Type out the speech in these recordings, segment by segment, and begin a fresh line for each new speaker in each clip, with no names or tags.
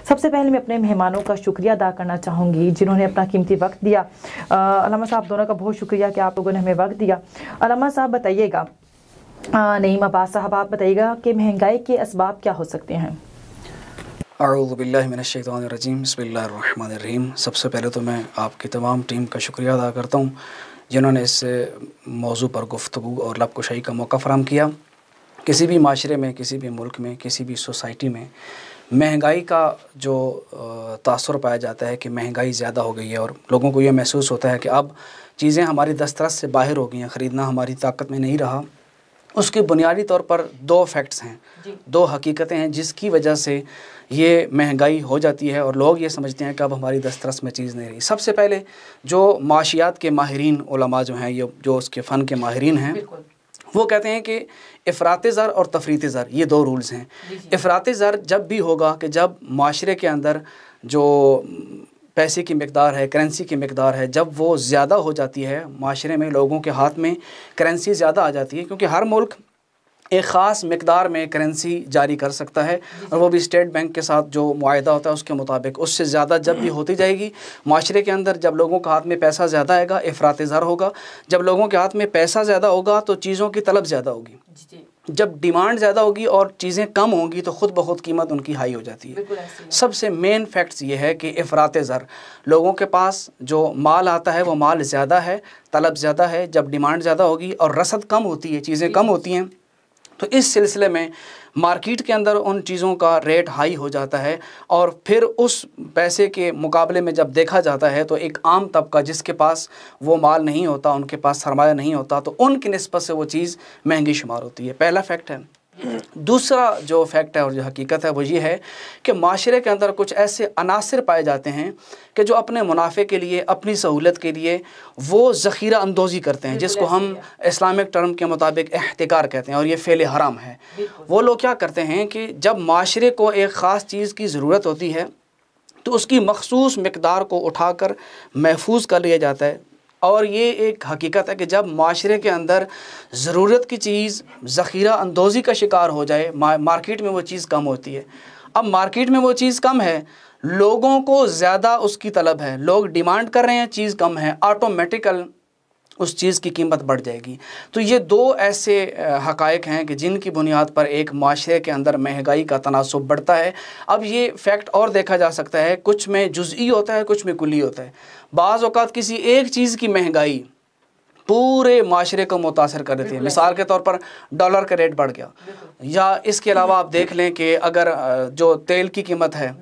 सबसे पहले मैं अपने मेहमानों का शुक्रिया अदा करना चाहूँगी जिन्होंने अपना कीमती वक्त दिया। अल्लामा साहब दोनों का बहुत शुक्रिया कि आप लोगों ने हमें वक्त दिया। अल्लामा साहब बताइएगा, नईम अब्बास साहब आप बताइएगा कि महंगाई के असबाब क्या हो सकते हैं?
अऊज़ु बिल्लाहि मिनश शैतानिर रजीम, बिस्मिल्लाहिर रहमानिर रहीम। सबसे पहले तो मैं आपकी तमाम टीम का शुक्रिया अदा करता हूँ जिन्होंने इस मौजू पर गुफ्तगू और लब कुशाई का मौका फ़राहम किया। किसी भी माशरे में, किसी भी मुल्क में, किसी भी सोसाइटी में महंगाई का जो तासुर पाया जाता है कि महंगाई ज़्यादा हो गई है और लोगों को ये महसूस होता है कि अब चीज़ें हमारी दस्तरस से बाहर हो गई हैं, ख़रीदना हमारी ताकत में नहीं रहा। उसके बुनियादी तौर पर दो फैक्ट्स हैं, दो हकीकतें हैं जिसकी वजह से ये महंगाई हो जाती है और लोग ये समझते हैं कि अब हमारी दस्तरस में चीज़ नहीं रही। सबसे पहले जो माशियात के माहिरीन उलमा जो हैं, ये जो उसके फ़न के माहिरीन हैं, वो कहते हैं कि इफ़राते ज़र और तफरीते ज़र ये दो रूल्स हैं। इफ़राते ज़र जब भी होगा कि जब माशरे के अंदर जो पैसे की मिकदार है, करेंसी की मिकदार है, जब वो ज़्यादा हो जाती है, माशरे में लोगों के हाथ में करेंसी ज़्यादा आ जाती है, क्योंकि हर मुल्क एक ख़ास मिकदार में करेंसी जारी कर सकता है और वो भी स्टेट बैंक के साथ जो मुआहदा होता है उसके मुताबिक। उससे ज़्यादा जब भी होती जाएगी माशरे के अंदर, जब लोगों के हाथ में पैसा ज़्यादा आएगा, इफ़रात ज़र होगा। जब लोगों के हाथ में पैसा ज़्यादा होगा तो चीज़ों की तलब ज़्यादा होगी। जब डिमांड ज़्यादा होगी और चीज़ें कम होंगी तो ख़ुद ब खुद कीमत उनकी हाई हो जाती है। सबसे मेन फैक्ट्स ये है कि इफ़रात ज़र, लोगों के पास जो माल आता है वो माल ज़्यादा है, तलब ज़्यादा है। जब डिमांड ज़्यादा होगी और रसद कम होती है, चीज़ें कम होती हैं, तो इस सिलसिले में मार्केट के अंदर उन चीज़ों का रेट हाई हो जाता है और फिर उस पैसे के मुकाबले में जब देखा जाता है तो एक आम तबका जिसके पास वो माल नहीं होता, उनके पास सरमाया नहीं होता, तो उनकी निस्बत से वो चीज़ महंगी शुमार होती है। पहला फैक्ट है। दूसरा जो फैक्ट है और जो हकीकत है वो ये है कि माशरे के अंदर कुछ ऐसे अनासिर पाए जाते हैं कि जो अपने मुनाफे के लिए, अपनी सहूलत के लिए वो ज़ख़ीरा अंदोज़ी करते हैं, जिसको हम इस्लामिक टर्म के मुताबिक एहतिकार कहते हैं और ये फ़ेल हराम है। वो लोग क्या करते हैं कि जब माशरे को एक ख़ास चीज़ की ज़रूरत होती है तो उसकी मख़सूस मिक़दार को उठाकर महफूज कर लिया जाता है। और ये एक हकीकत है कि जब माशरे के अंदर ज़रूरत की चीज़ ज़ख़ीरा अंदोज़ी का शिकार हो जाए, मार्केट में वो चीज़ कम होती है। अब मार्केट में वो चीज़ कम है, लोगों को ज़्यादा उसकी तलब है, लोग डिमांड कर रहे हैं, चीज़ कम है, ऑटोमेटिकल उस चीज़ की कीमत बढ़ जाएगी। तो ये दो ऐसे हक़ाइक़ हैं कि जिनकी बुनियाद पर एक माशरे के अंदर महंगाई का तनासुब बढ़ता है। अब ये फ़ैक्ट और देखा जा सकता है, कुछ में जुज़ई होता है, कुछ में कुल्ली होता है। बाज़ औक़ात किसी एक चीज़ की महंगाई पूरे माशरे को मुतासर कर देती है। मिसाल के तौर पर डॉलर का रेट बढ़ गया, या इसके अलावा आप देख लें कि अगर जो तेल की कीमत है,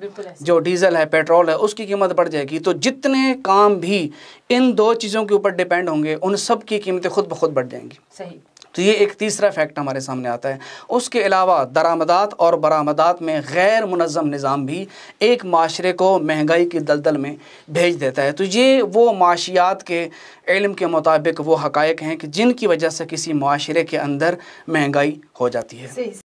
जो डीज़ल है, पेट्रोल है, उसकी कीमत बढ़ जाएगी, तो जितने काम भी इन दो चीज़ों के ऊपर डिपेंड होंगे उन सब की कीमतें खुद ब खुद बढ़ जाएंगी। सही। तो ये एक तीसरा फैक्ट हमारे सामने आता है। उसके अलावा दरामदात और बरामदात में गैर मुनज़्ज़म निज़ाम भी एक माशरे को महंगाई की दलदल में भेज देता है। तो ये वो माशियात के इल्म के मुताबिक वो हक़ाइक़ हैं कि जिनकी वजह से किसी माशरे के अंदर महंगाई हो जाती है।